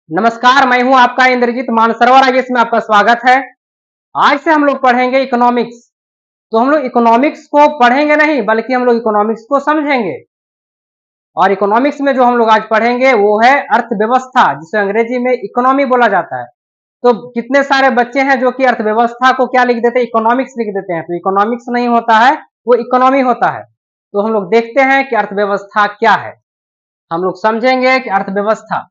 नमस्कार, मैं हूं आपका इंद्रजीत मानसरोवर आईएएस में आपका स्वागत है। आज से हम लोग पढ़ेंगे इकोनॉमिक्स। तो हम लोग इकोनॉमिक्स को पढ़ेंगे नहीं बल्कि हम लोग इकोनॉमिक्स को समझेंगे। और इकोनॉमिक्स में जो हम लोग आज पढ़ेंगे वो है अर्थव्यवस्था, जिसे अंग्रेजी में इकोनॉमी बोला जाता है। तो कितने सारे बच्चे हैं जो कि अर्थव्यवस्था को क्या लिख देते हैं, इकोनॉमिक्स लिख देते हैं। तो इकोनॉमिक्स नहीं होता है, वो इकोनॉमी होता है। तो हम लोग देखते हैं कि अर्थव्यवस्था क्या है। हम लोग समझेंगे कि अर्थव्यवस्था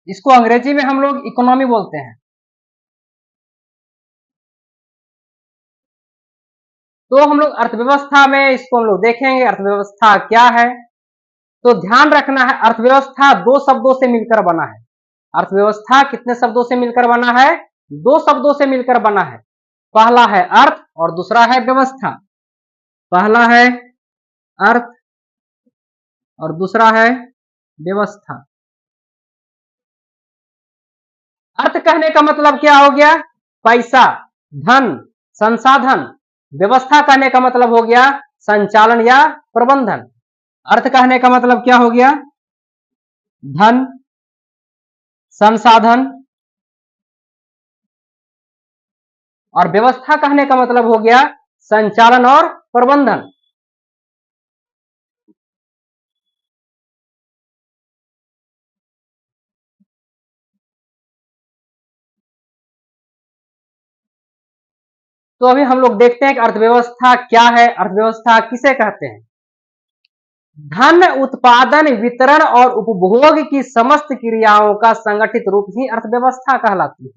इसको अंग्रेजी में हम लोग इकोनॉमी बोलते हैं। तो हम लोग अर्थव्यवस्था में इसको हम लोग देखेंगे अर्थव्यवस्था क्या है। तो ध्यान रखना है, अर्थव्यवस्था दो शब्दों से मिलकर बना है। अर्थव्यवस्था कितने शब्दों से मिलकर बना है? दो शब्दों से मिलकर बना है। पहला है अर्थ और दूसरा है व्यवस्था। पहला है अर्थ और दूसरा है व्यवस्था। अर्थ कहने का मतलब क्या हो गया? पैसा, धन, संसाधन। व्यवस्था कहने का मतलब हो गया संचालन या प्रबंधन। अर्थ कहने का मतलब क्या हो गया? धन, संसाधन। और व्यवस्था कहने का मतलब हो गया संचालन और प्रबंधन। तो अभी हम लोग देखते हैं कि अर्थव्यवस्था क्या है, अर्थव्यवस्था किसे कहते हैं। धन उत्पादन, वितरण और उपभोग की समस्त क्रियाओं का संगठित रूप ही अर्थव्यवस्था कहलाती है।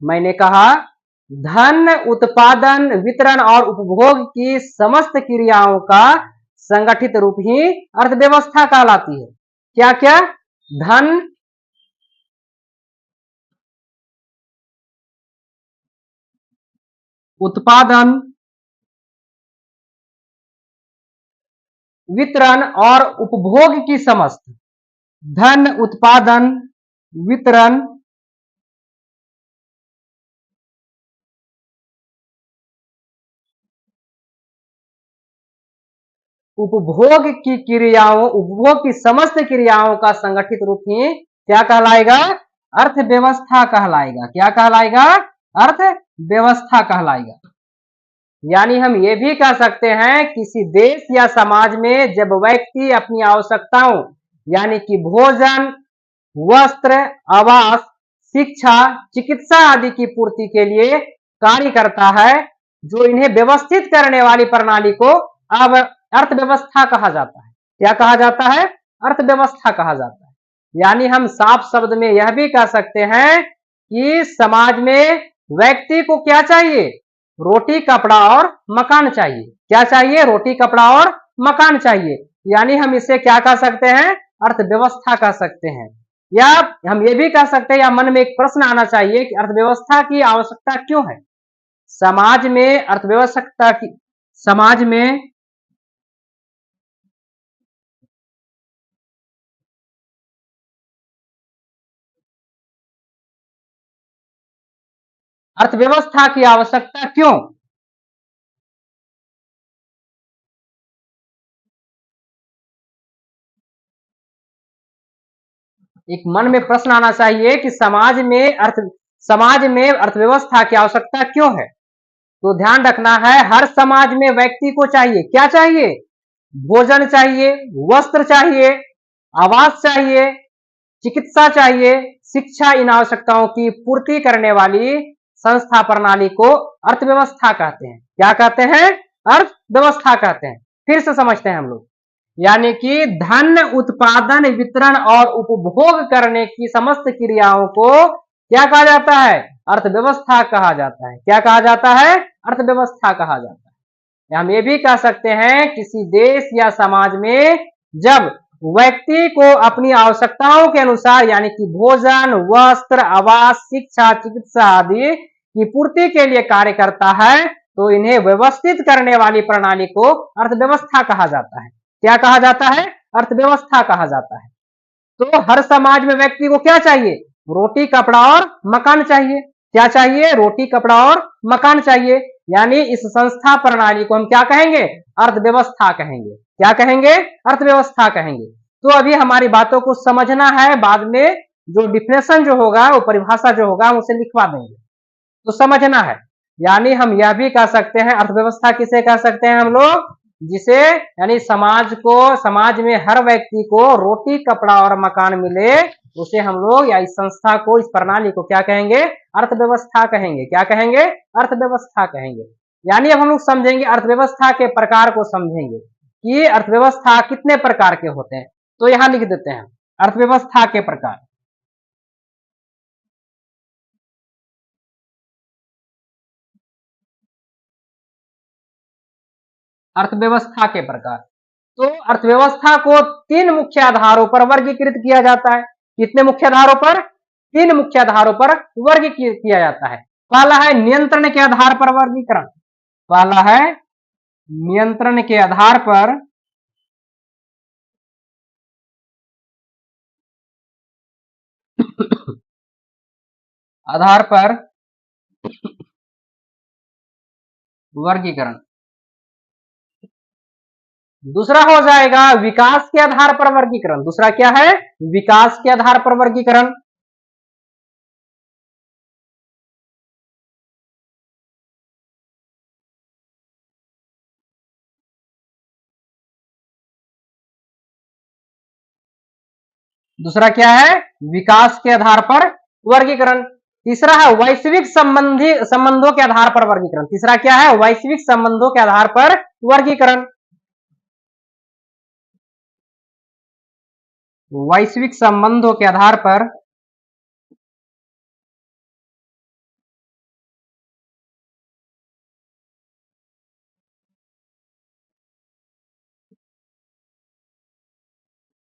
मैंने कहा धन उत्पादन, वितरण और उपभोग की समस्त क्रियाओं का संगठित रूप ही अर्थव्यवस्था कहलाती है। क्या क्या? धन, उत्पादन, वितरण और उपभोग की समस्त। धन उत्पादन, वितरण, उपभोग की क्रियाओं, उपभोग की समस्त क्रियाओं का संगठित रूप ही क्या कहलाएगा? अर्थव्यवस्था कहलाएगा। क्या कहलाएगा? अर्थव्यवस्था कहलाएगा। यानी हम ये भी कह सकते हैं किसी देश या समाज में जब व्यक्ति अपनी आवश्यकताओं यानी कि भोजन, वस्त्र, आवास, शिक्षा, चिकित्सा आदि की पूर्ति के लिए कार्य करता है, जो इन्हें व्यवस्थित करने वाली प्रणाली को अब अर्थव्यवस्था कहा जाता है। क्या कहा जाता है? अर्थव्यवस्था कहा जाता है। यानी हम साफ शब्द में यह भी कह सकते हैं कि समाज में व्यक्ति को क्या चाहिए? रोटी, कपड़ा और मकान चाहिए। क्या चाहिए? रोटी, कपड़ा और मकान चाहिए। यानी हम इसे क्या कह सकते हैं? अर्थव्यवस्था कह सकते हैं। या हम ये भी कह सकते हैं, या मन में एक प्रश्न आना चाहिए कि अर्थव्यवस्था की आवश्यकता क्यों है? समाज में अर्थव्यवस्था की, समाज में अर्थव्यवस्था की आवश्यकता क्यों? एक मन में प्रश्न आना चाहिए कि समाज में अर्थव्यवस्था की आवश्यकता क्यों है। तो ध्यान रखना है, हर समाज में व्यक्ति को चाहिए, क्या चाहिए? भोजन चाहिए, वस्त्र चाहिए, आवास चाहिए, चिकित्सा चाहिए, शिक्षा। इन आवश्यकताओं की पूर्ति करने वाली संस्था प्रणाली को अर्थव्यवस्था कहते हैं। क्या कहते हैं? अर्थव्यवस्था कहते हैं। फिर से समझते हैं हम लोग। यानी कि धन उत्पादन, वितरण और उपभोग करने की समस्त क्रियाओं को क्या कहा जाता है? अर्थव्यवस्था कहा जाता है। क्या कहा जाता है? अर्थव्यवस्था कहा जाता है। हम ये भी कह सकते हैं किसी देश या समाज में जब व्यक्ति को अपनी आवश्यकताओं के अनुसार यानी कि भोजन, वस्त्र, आवास, शिक्षा, चिकित्सा आदि की पूर्ति के लिए कार्य करता है, तो इन्हें व्यवस्थित करने वाली प्रणाली को अर्थव्यवस्था कहा जाता है। क्या कहा जाता है? अर्थव्यवस्था कहा जाता है। तो हर समाज में व्यक्ति को क्या चाहिए? रोटी, कपड़ा और मकान चाहिए। क्या चाहिए? रोटी, कपड़ा और मकान चाहिए। यानी इस संस्था प्रणाली को हम क्या कहेंगे? अर्थव्यवस्था कहेंगे। क्या कहेंगे? अर्थव्यवस्था कहेंगे। तो अभी हमारी बातों को समझना है, बाद में जो डिफिनेशन जो होगा, वो परिभाषा जो होगा, हम उसे लिखवा देंगे, तो समझना है। यानी हम यह भी कह सकते हैं, अर्थव्यवस्था किसे कह सकते हैं हम लोग? जिसे यानी समाज में हर व्यक्ति को रोटी, कपड़ा और मकान मिले, उसे हम लोग या इस संस्था को, इस प्रणाली को क्या कहेंगे? अर्थव्यवस्था कहेंगे। क्या कहेंगे? अर्थव्यवस्था कहेंगे। यानी अब हम लोग समझेंगे, अर्थव्यवस्था के प्रकार को समझेंगे कि अर्थव्यवस्था कितने प्रकार के होते हैं। तो यहां लिख देते हैं अर्थव्यवस्था के प्रकार। अर्थव्यवस्था के प्रकार। तो अर्थव्यवस्था को तीन मुख्य आधारों पर वर्गीकृत किया जाता है। कितने मुख्य आधारों पर? तीन मुख्य आधारों पर वर्गीकृत किया जाता है। पहला है नियंत्रण के आधार पर वर्गीकरण। पहला है नियंत्रण के आधार पर वर्गीकरण। दूसरा हो जाएगा विकास के आधार पर वर्गीकरण। दूसरा क्या है? विकास के आधार पर वर्गीकरण। दूसरा क्या है? विकास के आधार पर वर्गीकरण। तीसरा है वैश्विक संबंधों के आधार पर वर्गीकरण। तीसरा क्या है? वैश्विक संबंधों के आधार पर वर्गीकरण। वैश्विक संबंधों के आधार पर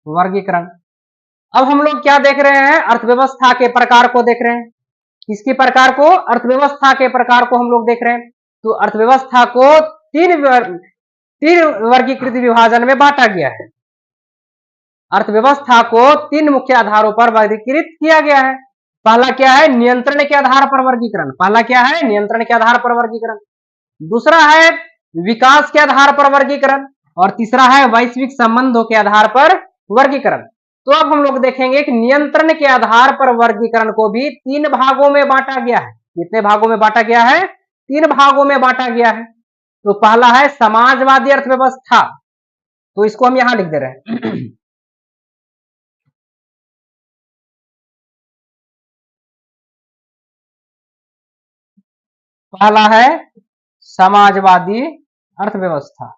वर्गीकरण। अब हम लोग क्या देख रहे हैं? अर्थव्यवस्था के प्रकार को देख रहे हैं। किसके प्रकार को? अर्थव्यवस्था के प्रकार को हम लोग देख रहे हैं। तो अर्थव्यवस्था को तीन वर्गीकृत विभाजन में बांटा गया है। अर्थव्यवस्था को तीन मुख्य आधारों पर वर्गीकृत किया गया है। पहला क्या है? नियंत्रण के आधार पर वर्गीकरण। पहला क्या है? नियंत्रण के आधार पर वर्गीकरण। दूसरा है विकास के आधार पर वर्गीकरण, और तीसरा है वैश्विक संबंधों के आधार पर वर्गीकरण। तो अब हम लोग देखेंगे कि नियंत्रण के आधार पर वर्गीकरण को भी तीन भागों में बांटा गया है। कितने भागों में बांटा गया है? तीन भागों में बांटा गया है। तो पहला है समाजवादी अर्थव्यवस्था। तो इसको हम यहां लिख दे रहे हैं पहला है समाजवादी अर्थव्यवस्था।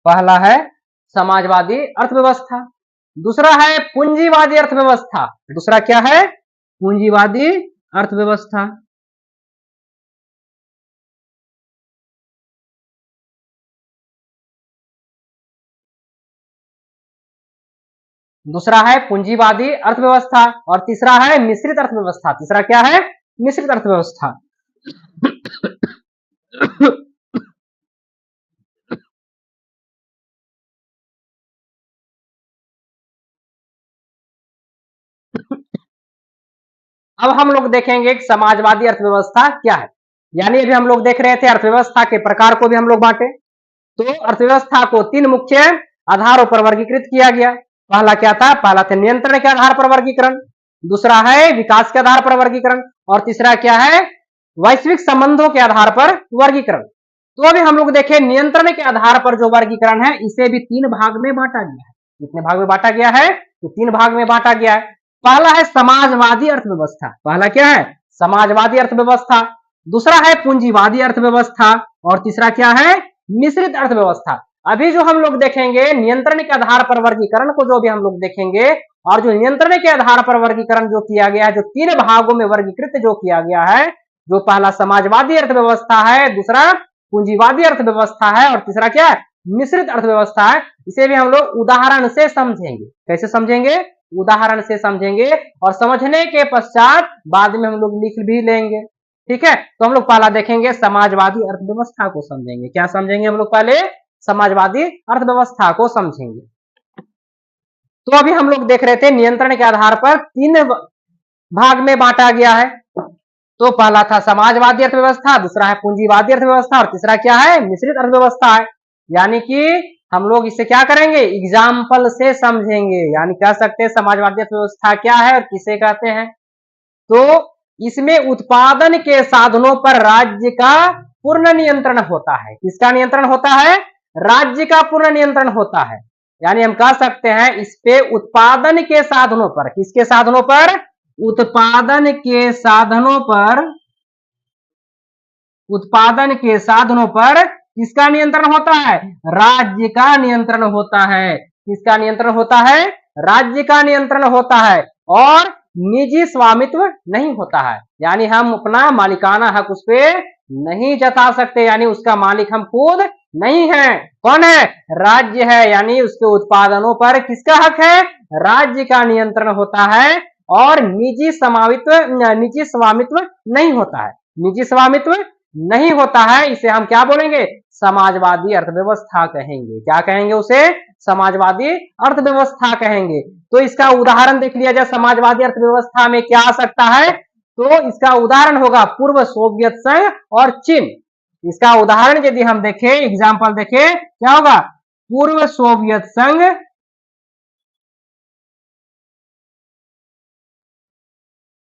पहला है समाजवादी अर्थव्यवस्था। दूसरा है पूंजीवादी अर्थव्यवस्था। दूसरा क्या है? पूंजीवादी अर्थव्यवस्था। दूसरा है पूंजीवादी अर्थव्यवस्था, और तीसरा है मिश्रित अर्थव्यवस्था। तीसरा क्या है? मिश्रित अर्थव्यवस्था। अब हम लोग देखेंगे कि समाजवादी अर्थव्यवस्था क्या है। यानी अभी हम लोग देख रहे थे अर्थव्यवस्था के प्रकार को भी हम लोग बांटे। तो अर्थव्यवस्था को तीन मुख्य आधारों पर वर्गीकृत किया गया। पहला क्या था? पहला था नियंत्रण के आधार पर वर्गीकरण। दूसरा है विकास के आधार पर वर्गीकरण, और तीसरा क्या है? वैश्विक संबंधों के आधार पर वर्गीकरण। तो अभी हम लोग देखें नियंत्रण के आधार पर जो वर्गीकरण है, इसे भी तीन भाग में बांटा गया है। कितने भाग में बांटा गया है? तो तीन भाग में बांटा गया है। पहला है समाजवादी अर्थव्यवस्था। पहला क्या है? समाजवादी अर्थव्यवस्था। दूसरा है पूंजीवादी अर्थव्यवस्था, और तीसरा क्या है? मिश्रित अर्थव्यवस्था। अभी जो हम लोग देखेंगे नियंत्रण के आधार पर वर्गीकरण को, जो भी हम लोग देखेंगे, और जो नियंत्रण के आधार पर वर्गीकरण जो किया गया है, जो तीन भागों में वर्गीकृत जो किया गया है, जो पहला समाजवादी अर्थव्यवस्था है, दूसरा पूंजीवादी अर्थव्यवस्था है, और तीसरा क्या है? मिश्रित अर्थव्यवस्था है। इसे भी हम लोग उदाहरण से समझेंगे। कैसे समझेंगे? उदाहरण से समझेंगे, और समझने के पश्चात बाद में हम लोग लिख भी लेंगे। ठीक है, तो हम लोग पहला देखेंगे समाजवादी अर्थव्यवस्था को समझेंगे। क्या समझेंगे हम लोग? पहले समाजवादी अर्थव्यवस्था को समझेंगे। तो अभी हम लोग देख रहे थे नियंत्रण के आधार पर 3 भाग में बांटा गया है। तो पहला था समाजवादी अर्थव्यवस्था, दूसरा है पूंजीवादी अर्थव्यवस्था और तीसरा क्या है, मिश्रित अर्थव्यवस्था है। यानी कि हम लोग इसे क्या करेंगे, एग्जाम्पल से समझेंगे। यानी कह सकते हैं समाजवादी अर्थव्यवस्था क्या है और किसे कहते हैं। तो इसमें उत्पादन के साधनों पर राज्य का पूर्ण नियंत्रण होता है। किसका नियंत्रण होता है, राज्य का पूर्ण नियंत्रण होता है। यानी हम कह सकते हैं इस पे उत्पादन के साधनों पर, किसके साधनों पर, उत्पादन के साधनों पर, उत्पादन के साधनों पर किसका नियंत्रण होता है, राज्य का नियंत्रण होता है। किसका नियंत्रण होता है, राज्य का नियंत्रण होता है और निजी स्वामित्व नहीं होता है। यानी हम अपना मालिकाना हक उस पर नहीं जता सकते, यानी उसका मालिक हम खुद नहीं है। कौन है, राज्य है। यानी उसके उत्पादनों पर किसका हक है, राज्य का नियंत्रण होता है और निजी स्वामित्व नहीं होता है। निजी स्वामित्व नहीं होता है, इसे हम क्या बोलेंगे, समाजवादी अर्थव्यवस्था कहेंगे। क्या कहेंगे उसे, समाजवादी अर्थव्यवस्था कहेंगे। तो इसका उदाहरण देख लिया जाए, समाजवादी अर्थव्यवस्था में क्या आ सकता है। तो इसका उदाहरण होगा पूर्व सोवियत संघ और चीन। इसका उदाहरण यदि हम देखें, एग्जाम्पल देखें, क्या होगा, पूर्व सोवियत संघ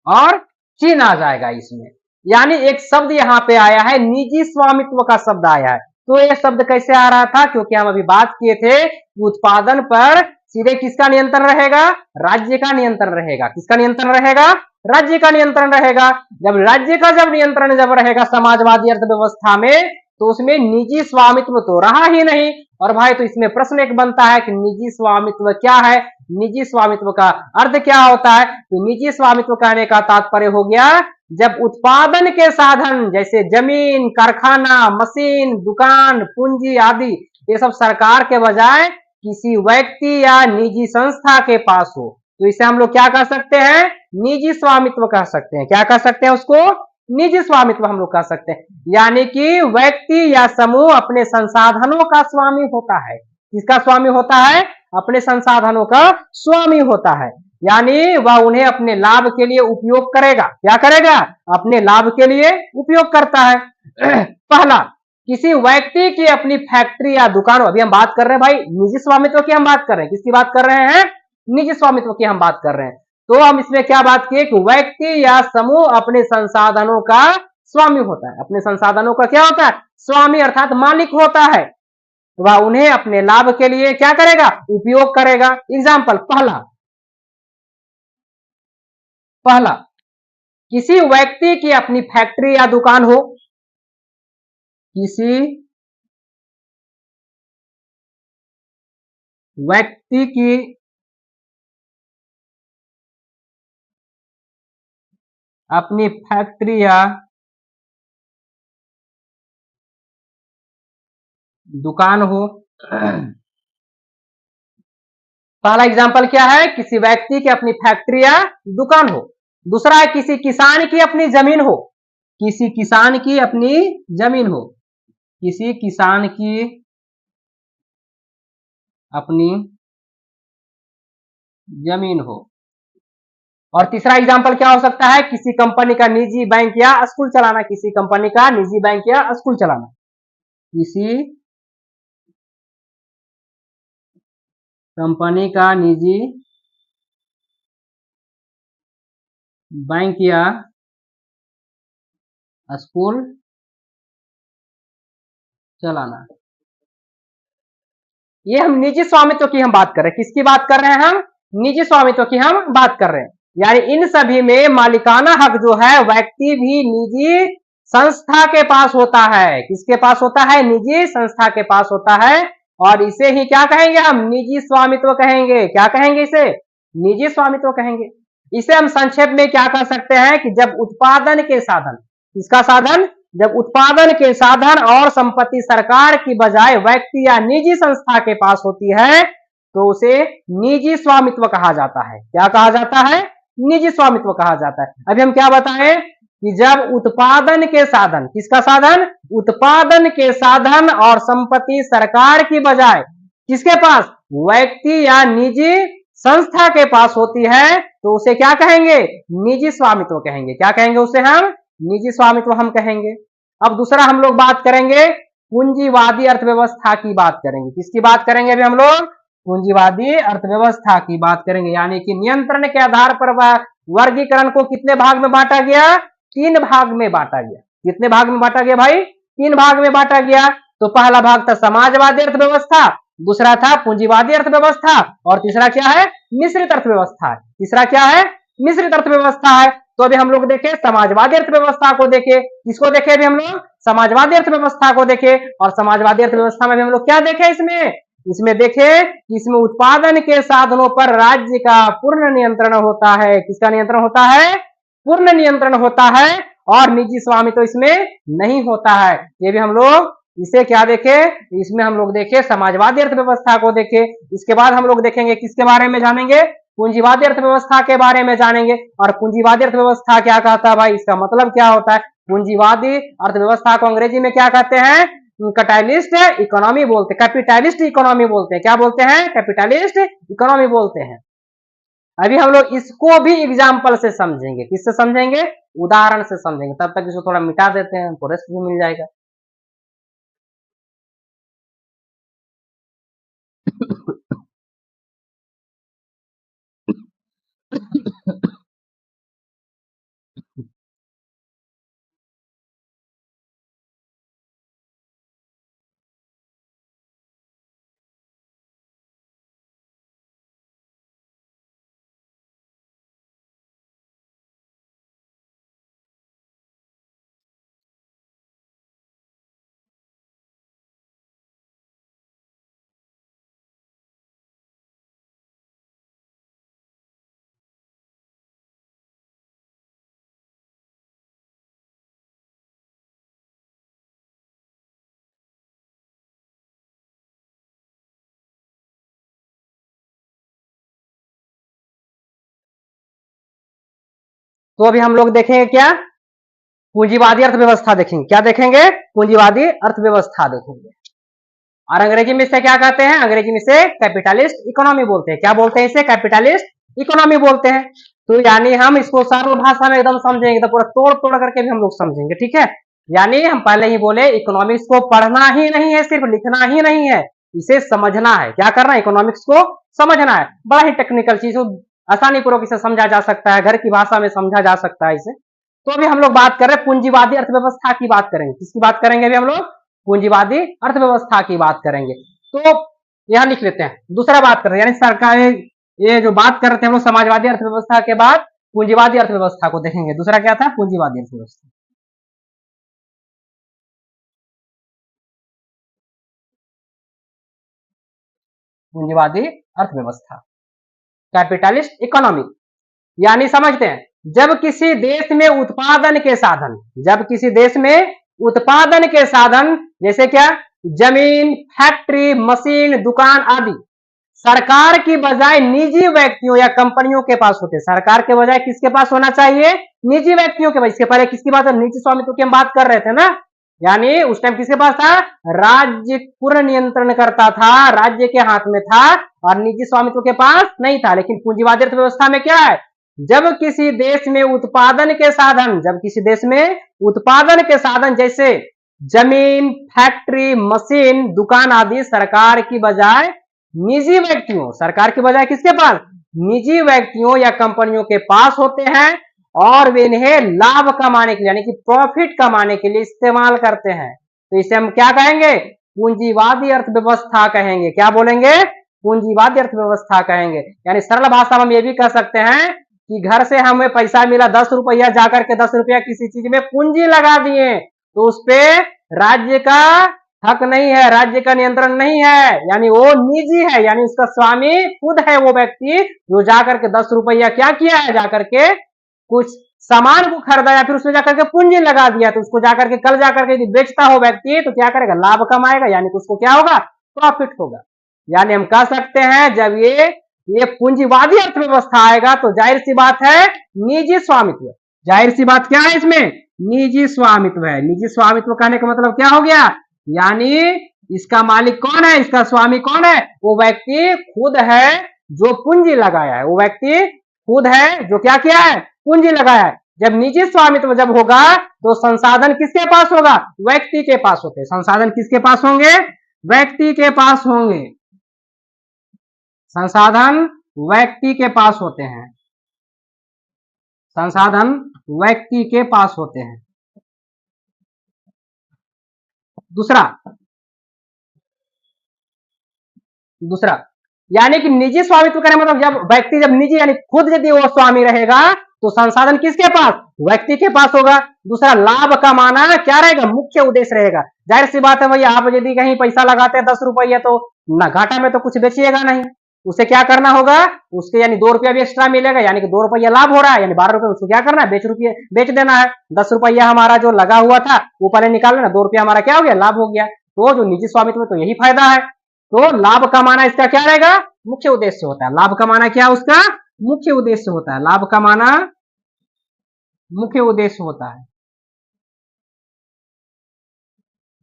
और चीन आ जाएगा इसमें। यानी एक शब्द यहां पे आया है, निजी स्वामित्व का शब्द आया है। तो यह शब्द कैसे आ रहा था, क्योंकि हम अभी बात किए थे उत्पादन पर सीधे किसका नियंत्रण रहेगा, राज्य का नियंत्रण रहेगा। किसका नियंत्रण रहेगा, राज्य का नियंत्रण रहेगा। जब राज्य का नियंत्रण रहेगा समाजवादी अर्थव्यवस्था में, तो उसमें निजी स्वामित्व तो रहा ही नहीं। और भाई तो इसमें प्रश्न एक बनता है कि निजी स्वामित्व क्या है, निजी स्वामित्व का अर्थ क्या होता है। तो निजी स्वामित्व कहने का तात्पर्य हो गया जब उत्पादन के साधन जैसे जमीन, कारखाना, मशीन, दुकान, पूंजी आदि ये सब सरकार के बजाय किसी व्यक्ति या निजी संस्था के पास हो, तो इसे हम लोग क्या कह सकते हैं, निजी स्वामित्व कह सकते हैं। क्या कह सकते हैं उसको, निजी स्वामित्व हम लोग कह सकते हैं। यानी कि व्यक्ति या समूह अपने संसाधनों का स्वामी होता है। किसका स्वामी होता है, अपने संसाधनों का स्वामी होता है। यानी वह उन्हें अपने लाभ के लिए उपयोग करेगा। क्या करेगा, अपने लाभ के लिए उपयोग करता है। पहला, किसी व्यक्ति की अपनी फैक्ट्री या दुकान, अभी हम बात कर रहे हैं भाई निजी स्वामित्व की हम बात कर रहे हैं। किसकी बात कर रहे हैं, निजी स्वामित्व की हम बात कर रहे हैं। तो हम इसमें क्या बात किए कि व्यक्ति या समूह अपने संसाधनों का स्वामी होता है। अपने संसाधनों का क्या होता है, स्वामी अर्थात मालिक होता है। वह उन्हें अपने लाभ के लिए क्या करेगा, उपयोग करेगा। एग्जाम्पल, पहला किसी व्यक्ति की अपनी फैक्ट्री या दुकान हो, किसी व्यक्ति की अपनी फैक्ट्री या दुकान हो। पहला एग्जाम्पल क्या है, किसी व्यक्ति की अपनी फैक्ट्री या दुकान हो। दूसरा है किसी किसान की अपनी जमीन हो, किसी किसान की अपनी जमीन हो, किसी किसान की अपनी जमीन हो। और तीसरा एग्जाम्पल क्या हो सकता है, किसी कंपनी का निजी बैंक या स्कूल चलाना, किसी कंपनी का निजी बैंक या स्कूल चलाना, किसी कंपनी का निजी बैंक या स्कूल चलाना। ये हम निजी स्वामित्व की हम बात कर रहे हैं। किसकी बात कर रहे हैं हम, निजी स्वामित्व की हम बात कर रहे हैं। यानी इन सभी में मालिकाना हक जो है व्यक्ति भी निजी संस्था के पास होता है। किसके पास होता है, निजी संस्था के पास होता है। और इसे ही क्या कहेंगे हम, निजी स्वामित्व कहेंगे। क्या कहेंगे इसे, निजी स्वामित्व कहेंगे। इसे हम संक्षेप में क्या कह सकते हैं कि जब उत्पादन के साधन, किसका साधन, जब उत्पादन के साधन और संपत्ति सरकार की बजाय व्यक्ति या निजी संस्था के पास होती है, तो उसे निजी स्वामित्व कहा जाता है। क्या कहा जाता है, निजी स्वामित्व कहा जाता है। अभी हम क्या बताएं कि जब उत्पादन के साधन, किसका साधन, उत्पादन के साधन और संपत्ति सरकार की बजाय किसके पास, व्यक्ति या निजी संस्था के पास होती है तो उसे क्या कहेंगे? निजी स्वामित्व कहेंगे। क्या कहेंगे उसे हम? निजी स्वामित्व हम कहेंगे। अब दूसरा हम लोग बात करेंगे पूंजीवादी अर्थव्यवस्था की बात करेंगे। किसकी बात करेंगे अभी हम लोग? पूंजीवादी अर्थव्यवस्था की बात करेंगे। यानी कि नियंत्रण के आधार पर वर्गीकरण को कितने भाग में बांटा गया? 3 भाग में बांटा गया। कितने भाग में बांटा गया भाई? 3 भाग में बांटा गया। तो पहला भाग था समाजवादी अर्थव्यवस्था, दूसरा था पूंजीवादी अर्थव्यवस्था, और तीसरा क्या है? मिश्रित अर्थव्यवस्था। तीसरा क्या है? मिश्रित अर्थव्यवस्था है। तो अभी हम लोग देखें समाजवादी अर्थव्यवस्था को देखें। किसको देखें अभी हम लोग? समाजवादी अर्थव्यवस्था को देखें। और समाजवादी अर्थव्यवस्था में हम लोग क्या देखें? इसमें देखें कि इसमें उत्पादन के साधनों पर राज्य का पूर्ण नियंत्रण होता है। किसका नियंत्रण होता है? पूर्ण नियंत्रण होता है, और निजी स्वामित्व तो इसमें नहीं होता है। ये भी हम लोग इसे क्या देखे? इसमें हम लोग देखे समाजवादी अर्थव्यवस्था को देखे। इसके बाद हम लोग देखेंगे किसके बारे में जानेंगे? पूंजीवादी अर्थव्यवस्था के बारे में जानेंगे। और पूंजीवादी अर्थव्यवस्था क्या कहता है भाई? इसका मतलब क्या होता है? पूंजीवादी अर्थव्यवस्था को अंग्रेजी में क्या कहते हैं? कैपिटलिस्ट इकोनॉमी बोलते हैं, कैपिटलिस्ट इकोनॉमी बोलते हैं। क्या बोलते हैं? कैपिटलिस्ट इकोनॉमी बोलते हैं। अभी हम लोग इसको भी एग्जाम्पल से समझेंगे। किससे समझेंगे? उदाहरण से समझेंगे। तब तक इसको थोड़ा मिटा देते हैं, हमको रेस्ट भी मिल जाएगा। तो अभी हम लोग देखेंगे क्या? पूंजीवादी अर्थव्यवस्था देखेंगे। क्या देखेंगे? पूंजीवादी अर्थव्यवस्था देखेंगे। और अंग्रेजी में इसे क्या कहते हैं? अंग्रेजी में इसे कैपिटलिस्ट इकोनॉमी बोलते हैं। क्या बोलते हैं इसे? कैपिटलिस्ट इकोनॉमी बोलते हैं। तो यानी हम इसको सरल भाषा में एकदम समझेंगे, तो पूरा तोड़ तोड़ करके भी हम लोग समझेंगे। ठीक है? यानी हम पहले ही बोले इकोनॉमिक्स को पढ़ना ही नहीं है, सिर्फ लिखना ही नहीं है, इसे समझना है। क्या करना है? इकोनॉमिक्स को समझना है। बड़ा ही टेक्निकल चीज, आसानी पूर्वक इसे समझा जा सकता है, घर की भाषा में समझा जा सकता है इसे। तो अभी हम लोग बात कर रहे हैं पूंजीवादी अर्थव्यवस्था की बात करेंगे। किसकी बात करेंगे अभी हम लोग? पूंजीवादी अर्थव्यवस्था की बात करेंगे। तो यहां लिख लेते हैं। दूसरा बात कर रहे हैं, यानी सरकार ये जो बात कर रहे थे हम लोग समाजवादी अर्थव्यवस्था के बाद पूंजीवादी अर्थव्यवस्था को देखेंगे। दूसरा क्या था? पूंजीवादी अर्थव्यवस्था। पूंजीवादी अर्थव्यवस्था, कैपिटलिस्ट इकोनॉमी। यानी समझते हैं, जब किसी देश में उत्पादन के साधन, जब किसी देश में उत्पादन के साधन जैसे क्या? जमीन, फैक्ट्री, मशीन, दुकान आदि सरकार की बजाय निजी व्यक्तियों या कंपनियों के पास होते। सरकार के बजाय किसके पास होना चाहिए? निजी व्यक्तियों के पास। इसके पहले किसकी बात? निजी स्वामित्व की हम बात कर रहे थे ना। यानी उस टाइम किसके पास था? राज्य पूर्ण नियंत्रण करता था, राज्य के हाथ में था, और निजी स्वामित्व के पास नहीं था। लेकिन पूंजीवादी अर्थव्यवस्था में क्या है? जब किसी देश में उत्पादन के साधन, जब किसी देश में उत्पादन के साधन जैसे जमीन, फैक्ट्री, मशीन, दुकान आदि सरकार की बजाय निजी व्यक्तियों, सरकार की बजाय किसके पास? निजी व्यक्तियों या कंपनियों के पास होते हैं, और वे इन्हें लाभ कमाने के लिए यानी कि प्रॉफिट कमाने के लिए इस्तेमाल करते हैं। तो इसे हम क्या कहेंगे? पूंजीवादी अर्थव्यवस्था कहेंगे। क्या बोलेंगे? पूंजीवादी अर्थव्यवस्था कहेंगे। यानी सरल भाषा में हम ये भी कह सकते हैं कि घर से हमें पैसा मिला 10 रुपया, जाकर के 10 रुपया किसी चीज में पूंजी लगा दिए, तो उस पे राज्य का हक नहीं है, राज्य का नियंत्रण नहीं है, यानी वो निजी है, यानी उसका स्वामी खुद है वो व्यक्ति जो जाकर के 10 रुपया क्या किया है? जाकर के कुछ सामान को खरीदा या फिर उसमें जाकर के पूंजी लगा दिया, तो उसको जाकर के कल जाकर के यदि बेचता हो व्यक्ति तो क्या करेगा? लाभ कमाएगा, यानी उसको क्या होगा? प्रॉफिट होगा। यानी हम कह सकते हैं जब ये पूंजीवादी अर्थव्यवस्था आएगा तो जाहिर सी बात है निजी स्वामित्व, जाहिर सी बात क्या है इसमें? निजी स्वामित्व है। निजी स्वामित्व कहने का मतलब क्या हो गया? यानी इसका मालिक कौन है? इसका स्वामी कौन है? वो व्यक्ति खुद है, जो पूंजी लगाया है, वो व्यक्ति खुद है जो क्या किया है, पूंजी लगाया है। जब निजी स्वामित्व जब होगा तो संसाधन किसके पास होगा, व्यक्ति के पास होते हैं। संसाधन किसके पास होंगे, व्यक्ति के पास होंगे। संसाधन व्यक्ति के पास होते हैं, संसाधन व्यक्ति के पास होते हैं। दूसरा यानी कि निजी स्वामित्व करने मतलब जब व्यक्ति जब निजी यानी खुद यदि वो स्वामी रहेगा तो संसाधन किसके पास, व्यक्ति के पास होगा। दूसरा लाभ कमाना क्या रहेगा, मुख्य उद्देश्य रहेगा। जाहिर सी बात है भैया, आप यदि कहीं पैसा लगाते हैं 10 रुपया तो ना घाटा में तो कुछ बेचिएगा नहीं, उसे क्या करना होगा, उसके यानी 2 रुपया भी एक्स्ट्रा मिलेगा, यानी कि 2 रुपया लाभ हो रहा है, यानी 12 रुपये उसको क्या करना है, बेच देना है। 10 रुपया हमारा जो लगा हुआ था वो पहले निकाल लेना, 2 रुपया हमारा क्या हो गया, लाभ हो गया। तो जो निजी स्वामित्व में तो यही फायदा है। तो लाभ कमाना इसका क्या रहेगा, मुख्य उद्देश्य होता है। लाभ कमाना क्या उसका मुख्य उद्देश्य होता है, लाभ कमाना मुख्य उद्देश्य होता है,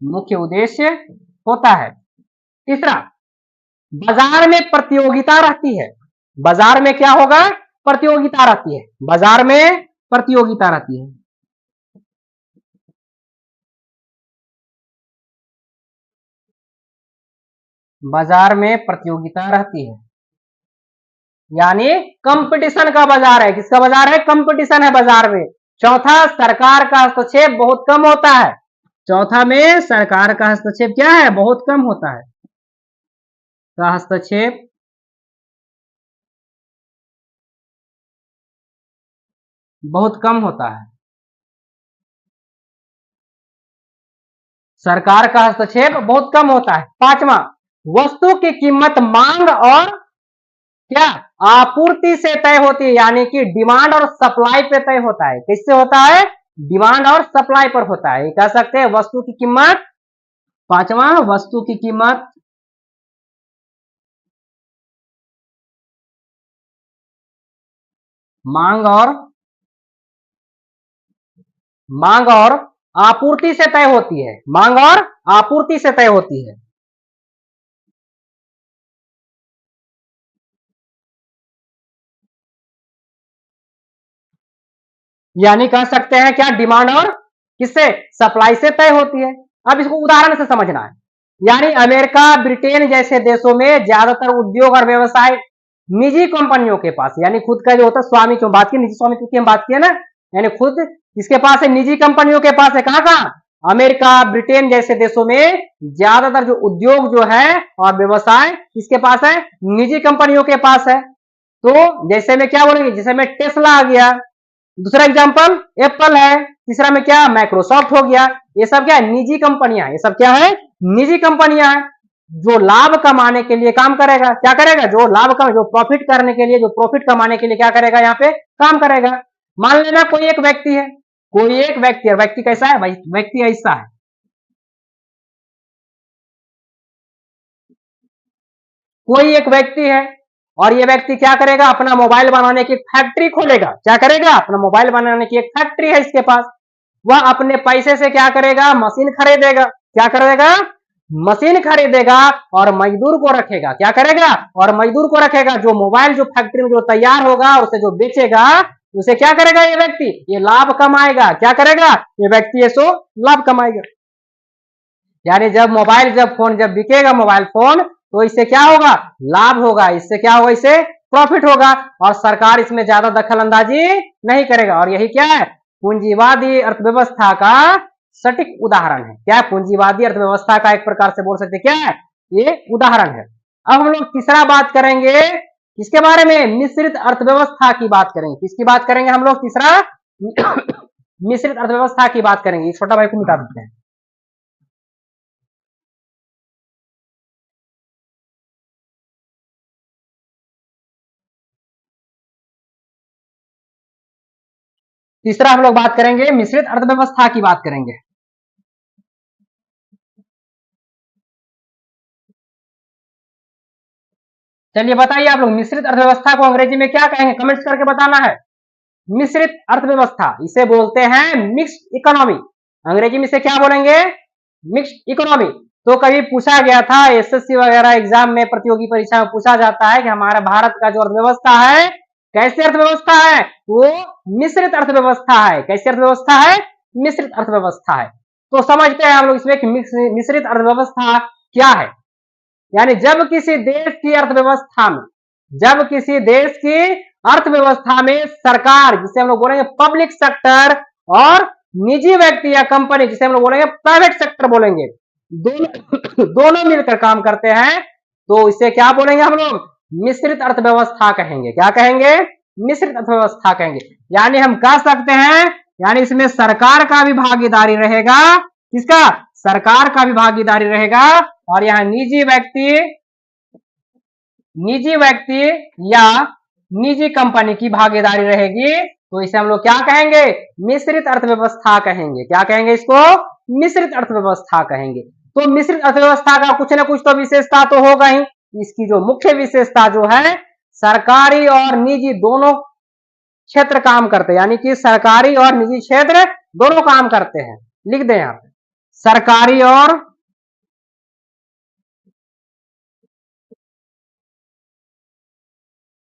मुख्य उद्देश्य होता है। तीसरा, बाजार में प्रतियोगिता रहती है। बाजार में क्या होगा, प्रतियोगिता रहती है, बाजार में प्रतियोगिता रहती है। बाजार में प्रतियोगिता रहती है, यानी कंपटीशन का बाजार है। किसका बाजार है, कंपटीशन है बाजार में। चौथा, सरकार का हस्तक्षेप बहुत कम होता है। चौथा में सरकार का हस्तक्षेप क्या है, बहुत कम होता है, का हस्तक्षेप बहुत कम होता है। सरकार का हस्तक्षेप बहुत कम होता है। पांचवा, वस्तु की कीमत मांग और क्या आपूर्ति से तय होती है, यानी कि डिमांड और सप्लाई पे तय होता है। किससे होता है, डिमांड और सप्लाई पर होता है। कह सकते हैं वस्तु की कीमत, पांचवा वस्तु की कीमत मांग और आपूर्ति से तय होती है, मांग और आपूर्ति से तय होती है। यानी कह सकते हैं क्या, डिमांड और किससे, सप्लाई से तय होती है। अब इसको उदाहरण से समझना है। यानी अमेरिका, ब्रिटेन जैसे देशों में ज्यादातर उद्योग और व्यवसाय निजी कंपनियों के पास, यानी खुद का जो होता है स्वामी की बात की, निजी स्वामित्व की हम बात किए ना, यानी खुद किसके पास है, निजी कंपनियों के पास है। कहां कहां, अमेरिका, ब्रिटेन जैसे देशों में ज्यादातर जो उद्योग जो है और व्यवसाय किसके पास है, निजी कंपनियों के पास है। तो जैसे में क्या बोलेंगे, जैसे में टेस्ला आ गया, दूसरा एग्जांपल एप्पल है, तीसरा में क्या माइक्रोसॉफ्ट हो गया। ये सब क्या है, निजी कंपनियां, ये सब क्या है, निजी कंपनियां हैं। जो लाभ कमाने के लिए काम करेगा, क्या करेगा, जो लाभ का जो प्रॉफिट करने के लिए, जो प्रॉफिट कमाने के लिए क्या करेगा, यहाँ पे काम करेगा। मान लेना कोई एक व्यक्ति है, कोई एक व्यक्ति है, व्यक्ति कैसा है भाई, व्यक्ति ऐसा है, कोई एक व्यक्ति है और ये व्यक्ति क्या करेगा, अपना मोबाइल बनाने की फैक्ट्री खोलेगा। क्या करेगा, अपना मोबाइल बनाने की एक फैक्ट्री है इसके पास। वह अपने पैसे से क्या करेगा, मशीन खरीदेगा। क्या करेगा, मशीन खरीदेगा और मजदूर को रखेगा। क्या करेगा, और मजदूर को रखेगा। जो मोबाइल जो फैक्ट्री में जो तैयार होगा और उसे जो बेचेगा, उसे क्या करेगा ये व्यक्ति, ये लाभ कमाएगा। क्या करेगा ये व्यक्ति, ये सो लाभ कमाएगा। यानी जब मोबाइल जब फोन जब बिकेगा मोबाइल फोन, तो इससे क्या होगा, लाभ होगा। इससे क्या होगा, इससे प्रॉफिट होगा और सरकार इसमें ज्यादा दखल अंदाजी नहीं करेगा। और यही क्या है, पूंजीवादी अर्थव्यवस्था का सटीक उदाहरण है। क्या है, पूंजीवादी अर्थव्यवस्था का एक प्रकार से बोल सकते क्या है, ये उदाहरण है। अब हम लोग तीसरा बात करेंगे किसके बारे में, मिश्रित अर्थव्यवस्था की बात करेंगे। किसकी बात करेंगे हम लोग, तीसरा मिश्रित अर्थव्यवस्था की बात करेंगे। छोटा भाई को मिटा देते हैं। तीसरा हम लोग बात करेंगे, मिश्रित अर्थव्यवस्था की बात करेंगे। चलिए बताइए आप लोग, मिश्रित अर्थव्यवस्था को अंग्रेजी में क्या कहेंगे, कमेंट्स करके बताना है। मिश्रित अर्थव्यवस्था, इसे बोलते हैं मिक्स्ड इकोनॉमी। अंग्रेजी में इसे क्या बोलेंगे, मिक्स्ड इकोनॉमी। तो कभी पूछा गया था एसएससी वगैरह एग्जाम में, प्रतियोगी परीक्षा में पूछा जाता है कि हमारा भारत का जो अर्थव्यवस्था है कैसी अर्थव्यवस्था है, वो मिश्रित अर्थव्यवस्था है। कैसी अर्थव्यवस्था है? मिश्रित अर्थव्यवस्था है। तो समझते हैं हम लोग इसमें कि मिश्रित अर्थव्यवस्था क्या है। यानी जब किसी देश की अर्थव्यवस्था में, जब किसी देश की अर्थव्यवस्था में सरकार, जिसे हम लोग बोलेंगे पब्लिक सेक्टर, और निजी व्यक्ति या कंपनी, जिसे हम लोग बोलेंगे प्राइवेट सेक्टर बोलेंगे, दोनों मिलकर काम करते हैं, तो इसे क्या बोलेंगे हम लोग? मिश्रित अर्थव्यवस्था कहेंगे। क्या कहेंगे? मिश्रित अर्थव्यवस्था कहेंगे। यानी हम कह सकते हैं, यानी इसमें सरकार का भी भागीदारी रहेगा। किसका? सरकार का भी भागीदारी रहेगा। और यहाँ निजी व्यक्ति या निजी कंपनी की भागीदारी रहेगी। तो इसे हम लोग क्या कहेंगे? मिश्रित अर्थव्यवस्था कहेंगे। क्या कहेंगे इसको? मिश्रित अर्थव्यवस्था कहेंगे। तो मिश्रित अर्थव्यवस्था का कुछ ना कुछ तो विशेषता तो होगा ही। इसकी जो मुख्य विशेषता जो है, सरकारी और निजी दोनों क्षेत्र काम करते हैं। यानी कि सरकारी और निजी क्षेत्र दोनों काम करते हैं। लिख दें आप, सरकारी और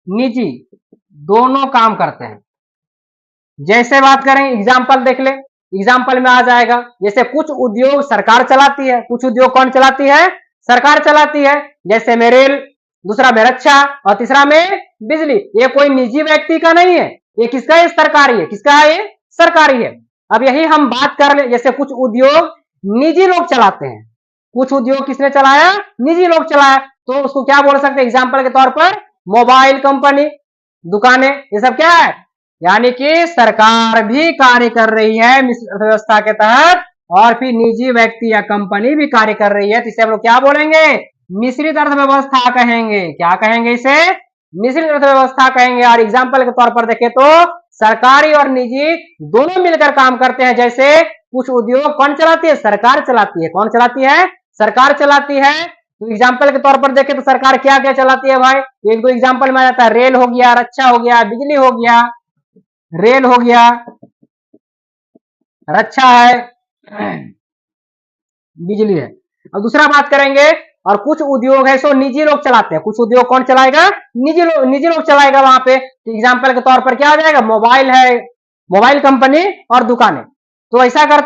निजी दोनों काम करते हैं। जैसे बात करें, एग्जाम्पल देख ले, एग्जाम्पल में आ जाएगा। जैसे कुछ उद्योग सरकार चलाती है, कुछ उद्योग कौन चलाती है? सरकार चलाती है। जैसे में रेल, दूसरा में रक्षा, और तीसरा में बिजली। ये कोई निजी व्यक्ति का नहीं है, ये किसका है? सरकारी है। किसका है? ये सरकारी है। अब यही हम बात कर ले, जैसे कुछ उद्योग निजी लोग चलाते हैं। कुछ उद्योग किसने चलाया? निजी लोग चलाया। तो उसको क्या बोल सकते हैं एग्जाम्पल के तौर पर? मोबाइल कंपनी, दुकानें, ये सब क्या है? यानी कि सरकार भी कार्य कर रही है मिश्रित अर्थव्यवस्था के तहत, और फिर निजी व्यक्ति या कंपनी भी कार्य कर रही है। तो इसे हम लोग क्या बोलेंगे? मिश्रित अर्थव्यवस्था कहेंगे। क्या कहेंगे इसे? मिश्रित अर्थव्यवस्था कहेंगे। और एग्जाम्पल के तौर पर देखें तो सरकारी और निजी दोनों मिलकर काम करते हैं। जैसे कुछ उद्योग कौन चलाती है? सरकार चलाती है। कौन चलाती है? सरकार चलाती है। तो एग्जाम्पल के तौर पर देखें तो सरकार क्या क्या चलाती है भाई? एक दो एग्जाम्पल में आ जाता है, रेल हो गया, रक्षा हो गया, बिजली हो गया, रेल हो गया, रक्षा है, बिजली है। अब दूसरा बात करेंगे, और कुछ उद्योग है सो निजी लोग चलाते हैं। कुछ उद्योग कौन चलाएगा? निजी लोग चलाएगा वहां पे। तो एग्जाम्पल के तौर पर क्या आ जाएगा? मोबाइल है, मोबाइल कंपनी और दुकानें। तो ऐसा करते